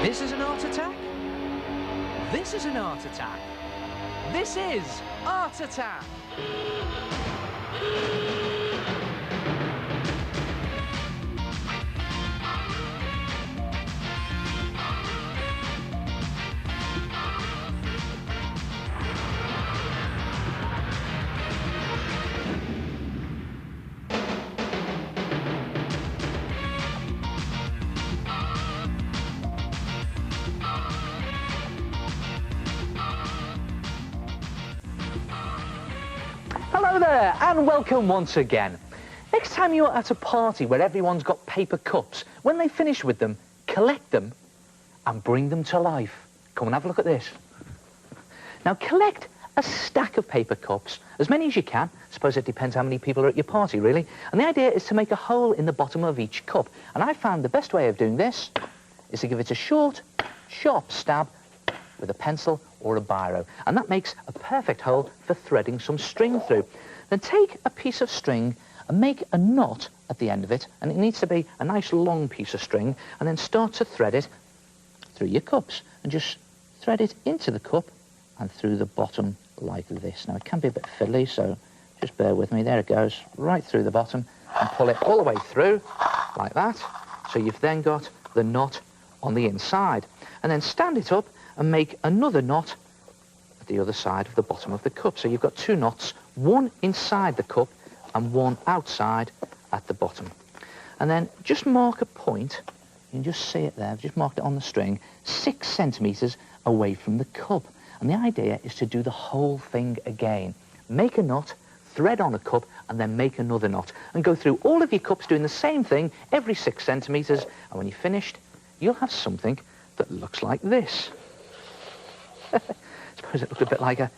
This is an art attack. This is an art attack. This is Art Attack. Hello there, and welcome once again. Next time you're at a party where everyone's got paper cups, when they finish with them, collect them and bring them to life. Come and have a look at this. Now collect a stack of paper cups, as many as you can. I suppose it depends how many people are at your party, really. And the idea is to make a hole in the bottom of each cup. And I found the best way of doing this is to give it a short, sharp stab with a pencil or a biro, and that makes a perfect hole for threading some string through. Then take a piece of string and make a knot at the end of it, and it needs to be a nice long piece of string, and then start to thread it through your cups, and just thread it into the cup and through the bottom like this. Now it can be a bit fiddly, so just bear with me. There it goes, right through the bottom, and pull it all the way through like that. So you've then got the knot on the inside, and then stand it up and make another knot at the other side of the bottom of the cup. So you've got two knots, one inside the cup and one outside at the bottom. And then just mark a point, you can just see it there, I've just marked it on the string, 6 centimetres away from the cup. And the idea is to do the whole thing again. Make a knot, thread on a cup, and then make another knot. And go through all of your cups doing the same thing every 6 centimetres, and when you're finished, you'll have something that looks like this. I suppose it looked a bit like a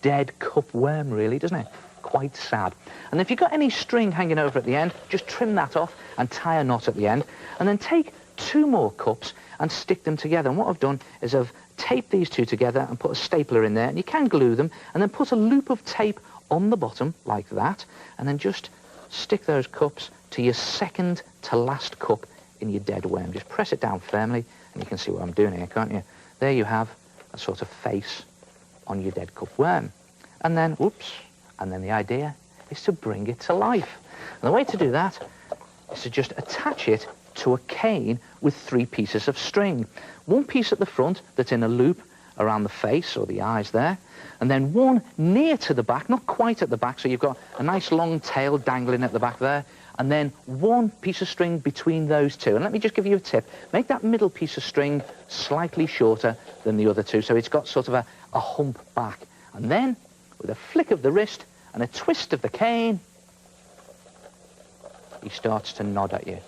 dead cup worm, really, doesn't it? Quite sad. And if you've got any string hanging over at the end, just trim that off and tie a knot at the end. And then take 2 more cups and stick them together. And what I've done is I've taped these 2 together and put a stapler in there, and you can glue them, and then put a loop of tape on the bottom, like that, and then just stick those cups to your second to last cup in your dead worm. Just press it down firmly, and you can see what I'm doing here, can't you? There you have a sort of face on your dead cup worm. And then, whoops, and then the idea is to bring it to life. And the way to do that is to just attach it to a cane with 3 pieces of string. 1 piece at the front that's in a loop around the face or the eyes there, and then 1 near to the back, not quite at the back, so you've got a nice long tail dangling at the back there, and then 1 piece of string between those 2. And let me just give you a tip. Make that middle piece of string slightly shorter than the other 2, so it's got sort of a hump back. And then, with a flick of the wrist and a twist of the cane, he starts to nod at you.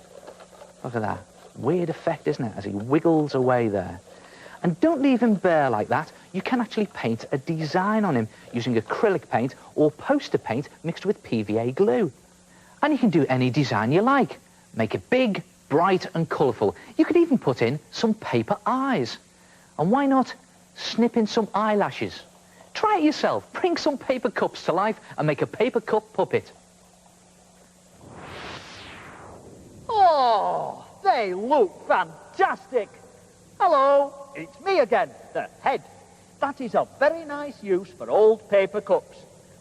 Look at that. Weird effect, isn't it, as he wiggles away there. And don't leave him bare like that. You can actually paint a design on him using acrylic paint or poster paint mixed with PVA glue. And you can do any design you like. Make it big, bright and colourful. You could even put in some paper eyes. And why not snip in some eyelashes? Try it yourself. Bring some paper cups to life and make a paper cup puppet. Oh, they look fantastic. Hello, it's me again, the head. That is a very nice use for old paper cups.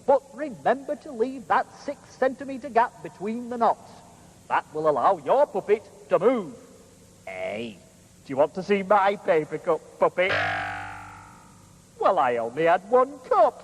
But remember to leave that 6 centimetre gap between the knots. That will allow your puppet to move. Hey, do you want to see my paper cup puppet? Well, I only had 1 cup.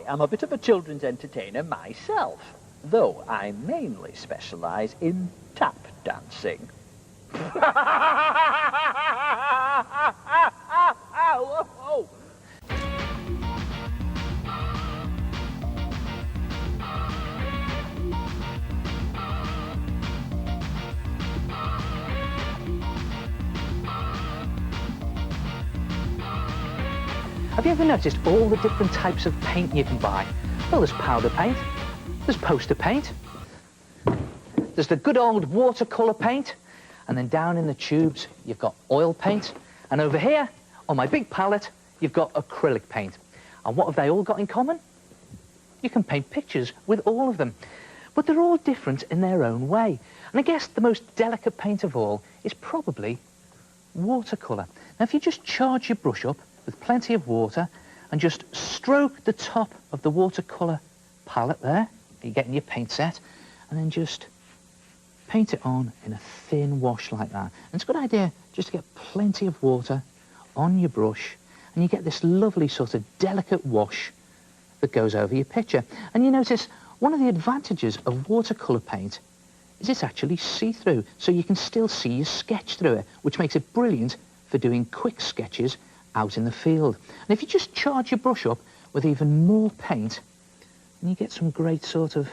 am a bit of a children's entertainer myself, though I mainly specialise in tap dancing. Whoa. Have you ever noticed all the different types of paint you can buy? Well, there's powder paint, there's poster paint, there's the good old watercolour paint, and then down in the tubes, you've got oil paint, and over here, on my big palette, you've got acrylic paint. And what have they all got in common? You can paint pictures with all of them. But they're all different in their own way. And I guess the most delicate paint of all is probably watercolour. Now, if you just charge your brush up with plenty of water and just stroke the top of the watercolour palette there, you're getting your paint set, and then just paint it on in a thin wash like that. And it's a good idea just to get plenty of water on your brush, and you get this lovely sort of delicate wash that goes over your picture. And you notice one of the advantages of watercolour paint is it's actually see-through, so you can still see your sketch through it, which makes it brilliant for doing quick sketches out in the field. And if you just charge your brush up with even more paint, and you get some great sort of,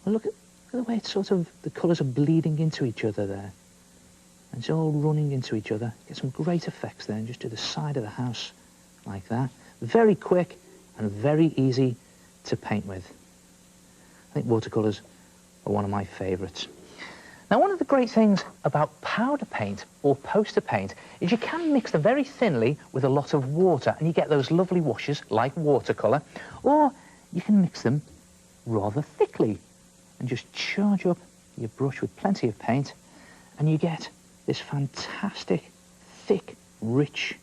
well, look at the way it's sort of, the colours are bleeding into each other there. And it's all running into each other. Get some great effects there, and just do the side of the house like that. Very quick and very easy to paint with. I think watercolours are one of my favourites. Now, one of the great things about powder paint or poster paint is you can mix them very thinly with a lot of water, and you get those lovely washes like watercolour, or you can mix them rather thickly and just charge up your brush with plenty of paint, and you get this fantastic, thick, rich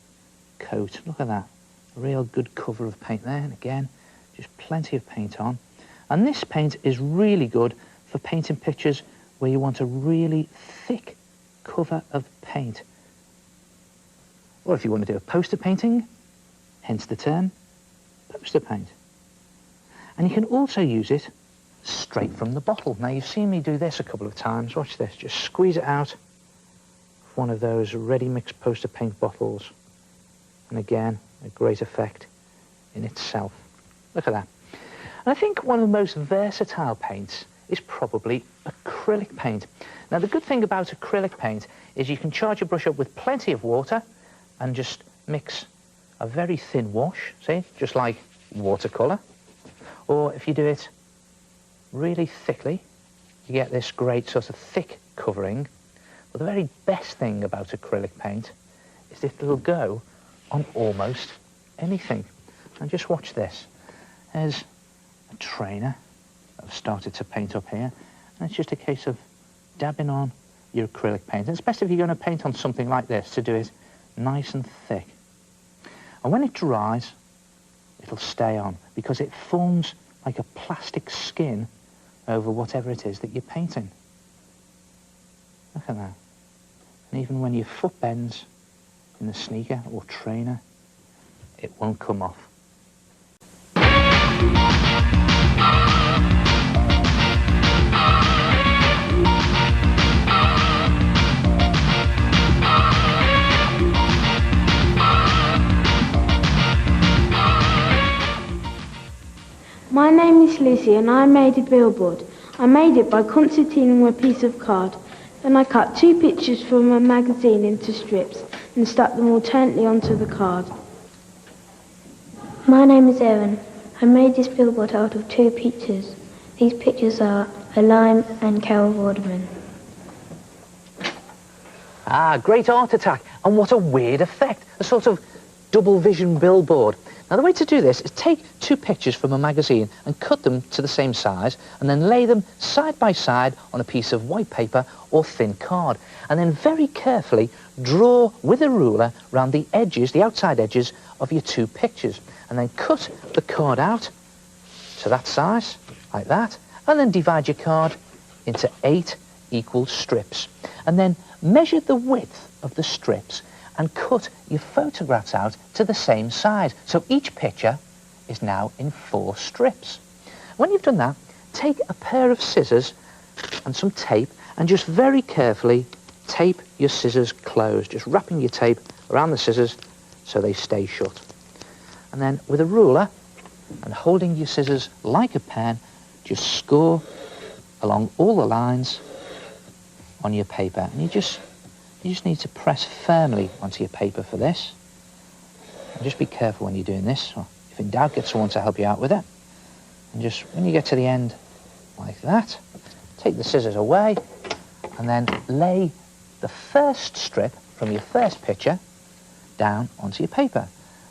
coat. Look at that. A real good cover of paint there, and again, just plenty of paint on. And this paint is really good for painting pictures where you want a really thick cover of paint. Or if you want to do a poster painting, hence the term poster paint. And you can also use it straight from the bottle. Now, you've seen me do this a couple of times. Watch this. Just squeeze it out of one of those ready-mixed poster paint bottles. And again, a great effect in itself. Look at that. And I think one of the most versatile paints is probably acrylic paint. Now, the good thing about acrylic paint is you can charge your brush up with plenty of water and just mix a very thin wash, see, just like watercolour. Or if you do it really thickly, you get this great sort of thick covering. But the very best thing about acrylic paint is that it'll go on almost anything. And just watch this. There's a trainer I've started to paint up here, and it's just a case of dabbing on your acrylic paint. And it's best if you're going to paint on something like this to do it nice and thick. And when it dries, it'll stay on because it forms like a plastic skin over whatever it is that you're painting. Look at that. And even when your foot bends in the sneaker or trainer, it won't come off. My name is Lizzie and I made a billboard. I made it by concertining a piece of card. Then I cut 2 pictures from a magazine into strips and stuck them alternately onto the card. My name is Erin. I made this billboard out of 2 pictures. These pictures are a lime and Carol Vorderman. Ah, great art attack. And what a weird effect. A sort of double vision billboard. Now, the way to do this is take 2 pictures from a magazine and cut them to the same size, and then lay them side by side on a piece of white paper or thin card. And then very carefully draw with a ruler around the edges, the outside edges of your 2 pictures. And then cut the card out to that size, like that. And then divide your card into 8 equal strips. And then measure the width of the strips and cut your photographs out to the same size. So each picture is now in 4 strips. When you've done that, take a pair of scissors and some tape and just very carefully tape your scissors closed, just wrapping your tape around the scissors so they stay shut. And then with a ruler and holding your scissors like a pen, just score along all the lines on your paper. And you just need to press firmly onto your paper for this. And just be careful when you're doing this. Or if in doubt, get someone to help you out with it. And just when you get to the end like that, take the scissors away and then lay the first strip from your first picture down onto your paper.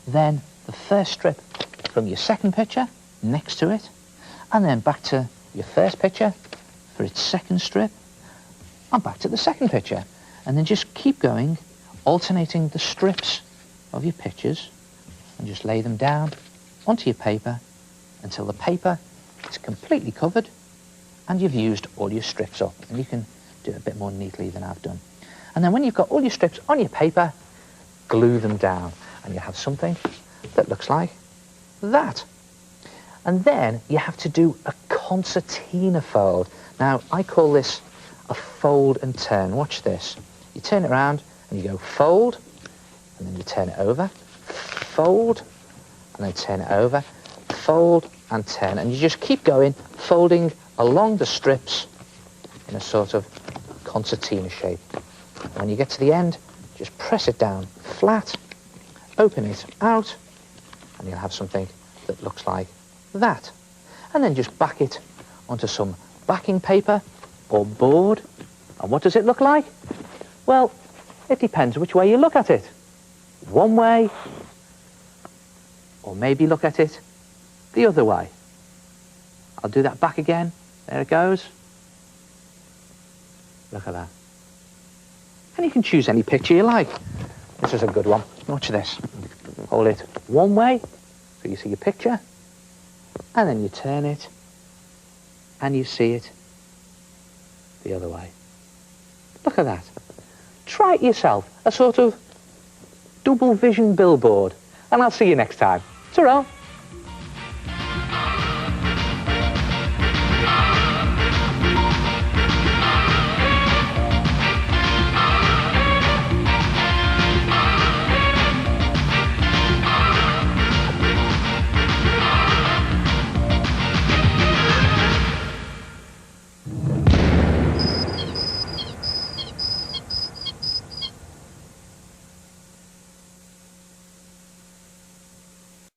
Then the first strip from your second picture next to it, and then back to your first picture for its second strip, and back to the second picture. And then just keep going, alternating the strips of your pictures, and just lay them down onto your paper until the paper is completely covered and you've used all your strips up. And you can do it a bit more neatly than I've done. And then when you've got all your strips on your paper, glue them down, and you have something that looks like that. And then you have to do a concertina fold. Now, I call this a fold and turn. Watch this. You turn it around and you go fold, and then you turn it over, fold, and then turn it over, fold and turn. And you just keep going, folding along the strips in a sort of concertina shape. And when you get to the end, just press it down flat, open it out, and you'll have something that looks like that. And then just back it onto some backing paper or board. And what does it look like? Well, it depends which way you look at it. One way, or maybe look at it the other way. I'll do that back again. There it goes. Look at that. And you can choose any picture you like. This is a good one. Watch this. Hold it one way so you see your picture, and then you turn it and you see it the other way. Look at that. Try it yourself, a sort of double vision billboard, and I'll see you next time. Ta-ra!